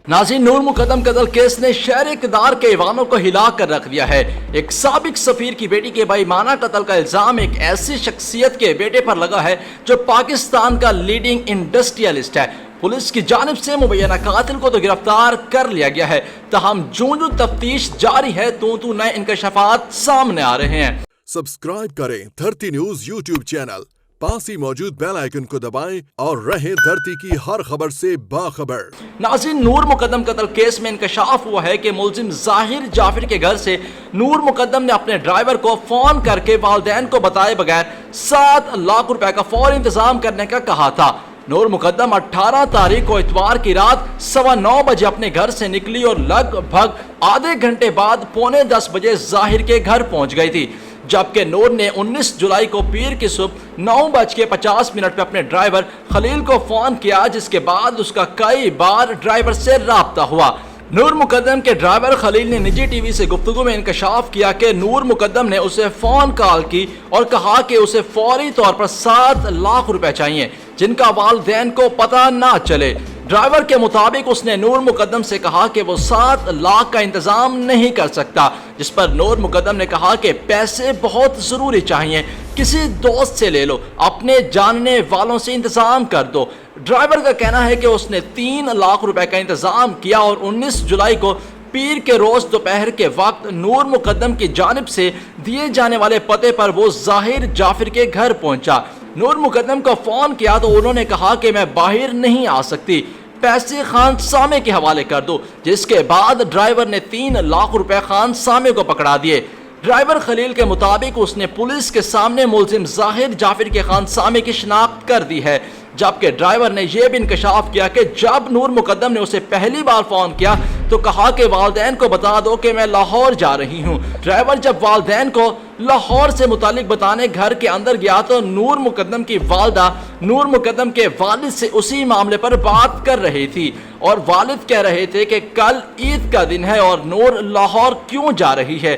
नाज़रीन, नूर मुकद्दम कत्ल केस ने शहर इक़्तिदार के ईवानों को हिला कर रख दिया है। एक साबिक सफीर की बेटी के बेईमाना कत्ल का इल्जाम एक ऐसी शख्सियत के बेटे पर लगा है जो पाकिस्तान का लीडिंग इंडस्ट्रियलिस्ट है। पुलिस की जानिब से मुबैना कातिल को तो गिरफ्तार कर लिया गया है, तहम जूं तफ्तीश जारी है तू नए इंकशाफात सामने आ रहे हैं। सब्सक्राइब करें धरती न्यूज यूट्यूब चैनल, पास ही मौजूद बेल आइकन को दबाएं और रहें धरती की हर खबर से बाखबर। नाज़रीन, नूर मुकद्दम कत्ल केस में इंकशाफ हुआ है कि मुलजिम जाहिर जाफिर के घर से नूर मुकद्दम ने अपने ड्राइवर को फोन करके वालिदैन को बताए बगैर 7 लाख रुपए का फौरी इंतजाम करने का कहा था। नूर मुकद्दम 18 तारीख को इतवार की रात 9:15 बजे अपने घर से निकली और लगभग आधे घंटे बाद 9:45 बजे जाहिर के घर पहुंच गई थी, जबकि नूर ने 19 जुलाई को पीर की सुबह 9:50 पे अपने ड्राइवर खलील को फोन किया, जिसके बाद उसका कई बार ड्राइवर से राब्ता हुआ। नूर मुकद्दम के ड्राइवर खलील ने निजी टीवी से गुफ्तगू में इंकशाफ किया कि नूर मुकद्दम ने उसे फोन कॉल की और कहा कि उसे फौरी तौर पर 7 लाख रुपए चाहिए, जिनका वालिदैन को पता ना चले। ड्राइवर के मुताबिक उसने नूर मुकद्दम से कहा कि वो 7 लाख का इंतजाम नहीं कर सकता, जिस पर नूर मुकद्दम ने कहा कि पैसे बहुत जरूरी चाहिए, किसी दोस्त से ले लो, अपने जानने वालों से इंतजाम कर दो। ड्राइवर का कहना है कि उसने 3 लाख रुपए का इंतजाम किया और 19 जुलाई को पीर के रोज दोपहर के वक्त नूर मुकद्दम की जानिब से दिए जाने वाले पते पर वो जाहिर जाफिर के घर पहुंचा। नूर मुकद्दम को फोन किया तो उन्होंने कहा कि मैं बाहर नहीं आ सकती, पैसे खान सामे के हवाले कर दो, जिसके बाद ड्राइवर ने 3 लाख रुपए खान सामे को पकड़ा दिए। ड्राइवर खलील के मुताबिक उसने पुलिस के सामने मुलजिम जाहिर जाफिर के खान सामे की शिनाख्त कर दी है, जबकि ड्राइवर ने यह भी इंकशाफ किया कि जब नूर मुकद्दम ने उसे पहली बार फोन किया तो कहा कि वालिदैन को बता दो कि मैं लाहौर जा रही हूँ। ड्राइवर जब वालिदैन को लाहौर से मुतालिक बताने घर के अंदर गया तो नूर मुकद्दम की वालदा नूर मुकद्दम के वालिद से उसी मामले पर बात कर रही थी और वालिद कह रहे थे कि कल ईद का दिन है और नूर लाहौर क्यों जा रही है।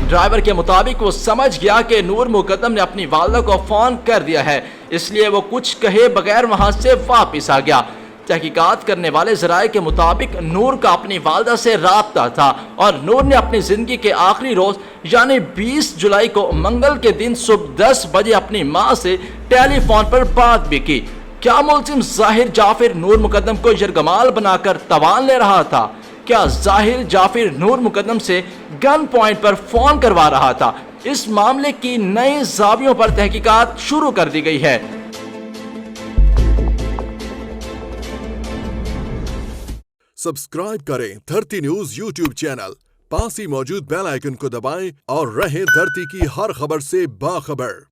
ड्राइवर के मुताबिक वो समझ गया कि नूर मुकद्दम ने अपनी वालदा को फोन कर दिया है, इसलिए वो कुछ कहे बगैर वहां से वापस आ गया। तहकीकात करने वाले जराये के मुताबिक नूर का अपनी वालदा से राब्ता था और नूर ने अपनी जिंदगी के आखिरी रोज यानी 20 जुलाई को मंगल के दिन सुबह 10 बजे अपनी माँ से टेलीफोन पर बात भी की। क्या मुलजिम जाहिर जाफिर नूर मुकद्दम को यरगमाल बनाकर तवान ले रहा था? क्या जाहिर जाफिर नूर मुकद्दम से गन पॉइंट पर फोन करवा रहा था? इस मामले की नए जावियों पर तहकीकात शुरू कर दी गई है। सब्सक्राइब करें धरती न्यूज यूट्यूब चैनल, पास ही मौजूद बेल आइकन को दबाएं और रहें धरती की हर खबर से बाखबर।